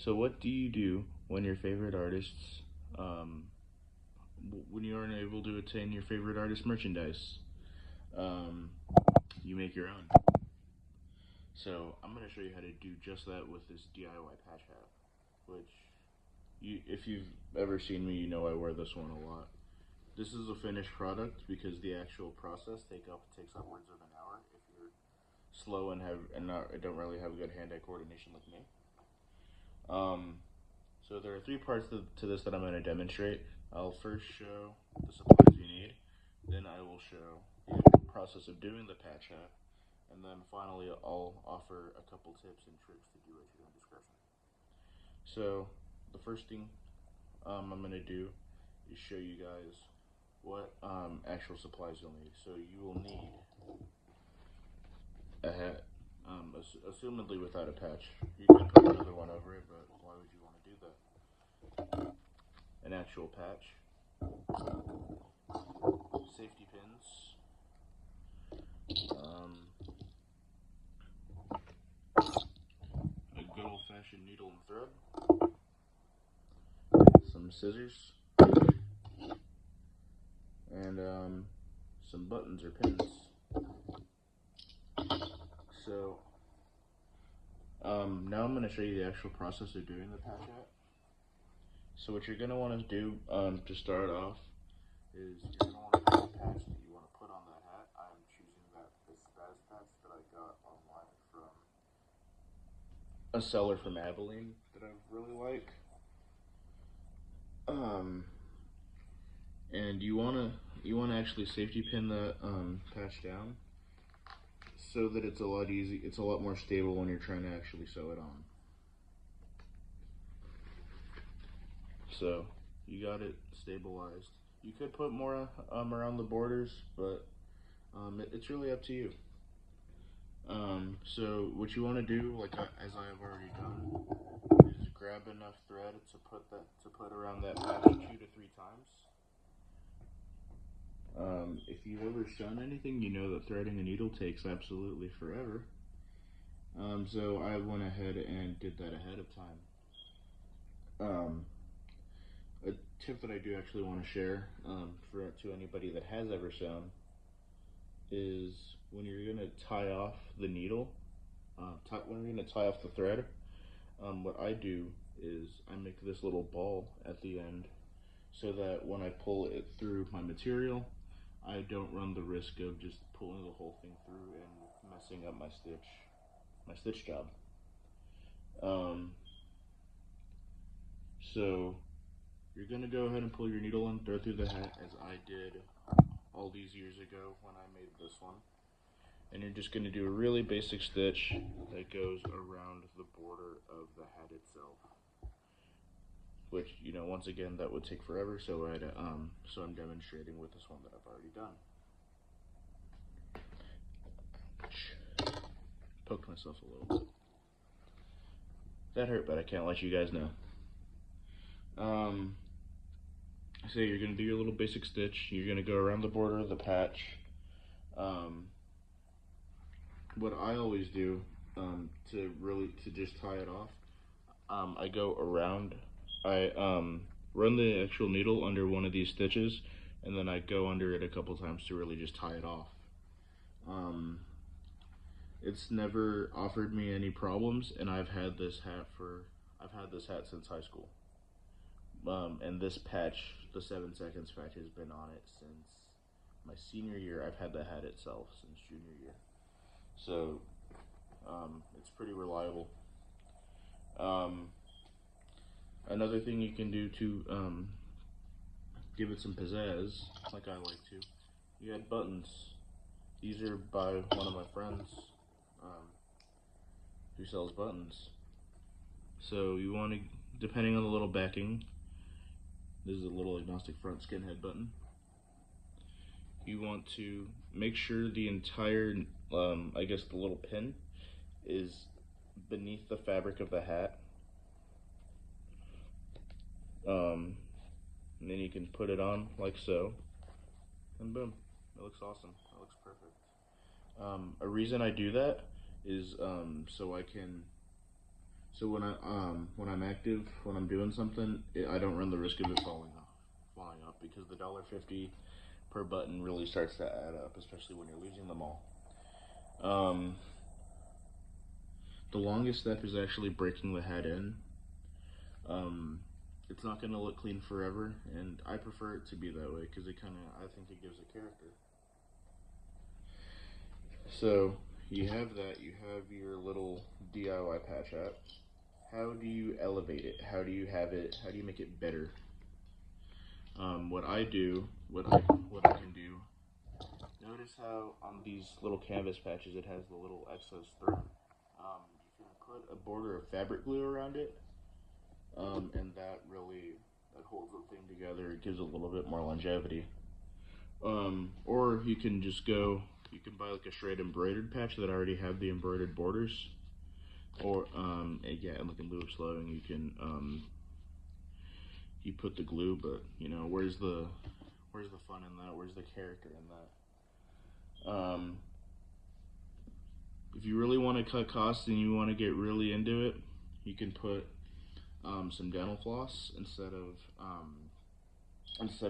So, what do you do when your favorite artists, um, when you aren't able to attain your favorite artist merchandise? Um, you make your own. So, I'm going to show you how to do just that with this DIY patch hat, which, if you've ever seen me, you know I wear this one a lot. This is a finished product because the actual process takes upwards of an hour if you're slow and don't really have good hand-eye coordination like me. Um, So there are three parts to this that I'm going to demonstrate. I'll first show the supplies you need, then I will show the actual process of doing the patch hat, and then finally I'll offer a couple tips and tricks to do at your own discretion. So the first thing I'm going to do is show you guys what actual supplies you'll need. So you will need a hat, assumedly without a patch. You can put another one over it, but why would you want to do that? An actual patch, safety pins, a good old fashioned needle and thread, some scissors, and some buttons or pins. So now I'm going to show you the actual process of doing the patch hat. So what you're going to want to do to start off is you're going to want to pick a patch that you want to put on that hat. I'm choosing this Spaz patch that I got online from a seller from Abilene that I really like. And you wanna actually safety pin that patch down so that it's a lot more stable when you're trying to actually sew it on. So you got it stabilized. You could put more around the borders, but it's really up to you. So what you want to do, as I have already done, is grab enough thread to put around that patch 2 to 3 times. If you've ever sewn anything, you know that threading a needle takes absolutely forever. So I went ahead and did that ahead of time. A tip that I do actually want to share to anybody that has ever sewn is when you're gonna tie off the needle, when you're gonna tie off the thread. What I do is I make this little ball at the end so that when I pull it through my material, I don't run the risk of just pulling the whole thing through and messing up my stitch job. Um, so you're gonna go ahead and pull your needle and thread through the hat as I did all these years ago when I made this one. And you're just gonna do a really basic stitch that goes around the border of the hat itself. Which, once again, that would take forever, so I'm demonstrating with this one that I've already done. Poked myself a little bit. That hurt, but I can't let you guys know. So you're gonna do your little basic stitch. You're gonna go around the border of the patch. What I always do to just tie it off, I go around. I run the actual needle under one of these stitches, and then I go under it a couple times to really just tie it off. It's never offered me any problems, and I've had this hat since high school. And this patch, the 7 seconds patch, has been on it since my senior year. I've had the hat itself since junior year, so it's pretty reliable. Um, Another thing you can do to give it some pizzazz, like I like to, you add buttons. These are by one of my friends um, who sells buttons. So you want to, depending on the little backing, this is a little agnostic front skinhead button. You want to make sure the entire, the little pin is beneath the fabric of the hat. And then you can put it on like so, and boom, it looks awesome. It looks perfect. A reason I do that is So when I'm active, when I'm doing something, I don't run the risk of it falling off because the $1.50 per button really starts to add up, especially when you're losing them all. Um, the longest step is actually breaking the hat in. Um, it's not going to look clean forever, and I prefer it to be that way because I think it gives it character. So you have that, you have your little DIY patch app. How do you elevate it? How do you have it? How do you make it better? What I can do. Notice how on these little canvas patches it has the little excess thread. You can put a border of fabric glue around it, and that holds the thing together. It gives a little bit more longevity. Or you can buy like a straight embroidered patch that already have the embroidered borders. Or yeah, and like in lieu of slowing, you put the glue, but where's the fun in that? Where's the character in that? If you really want to cut costs and you want to get really into it, you can put some dental floss instead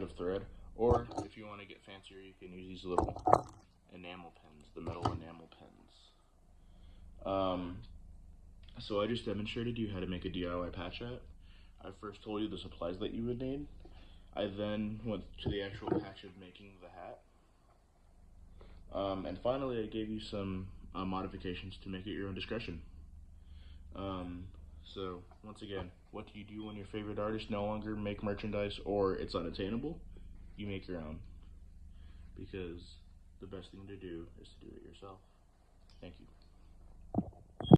of thread. Or if you want to get fancier, you can use these little enamel pens, the metal enamel pens. So I just demonstrated you how to make a DIY patch app. I first told you the supplies that you would need. I then went to the actual patch of making the hat. And finally, I gave you some modifications to make it your own discretion. So, once again, what do you do when your favorite artists no longer make merchandise or it's unattainable? You make your own. Because the best thing to do is to do it yourself. Thank you.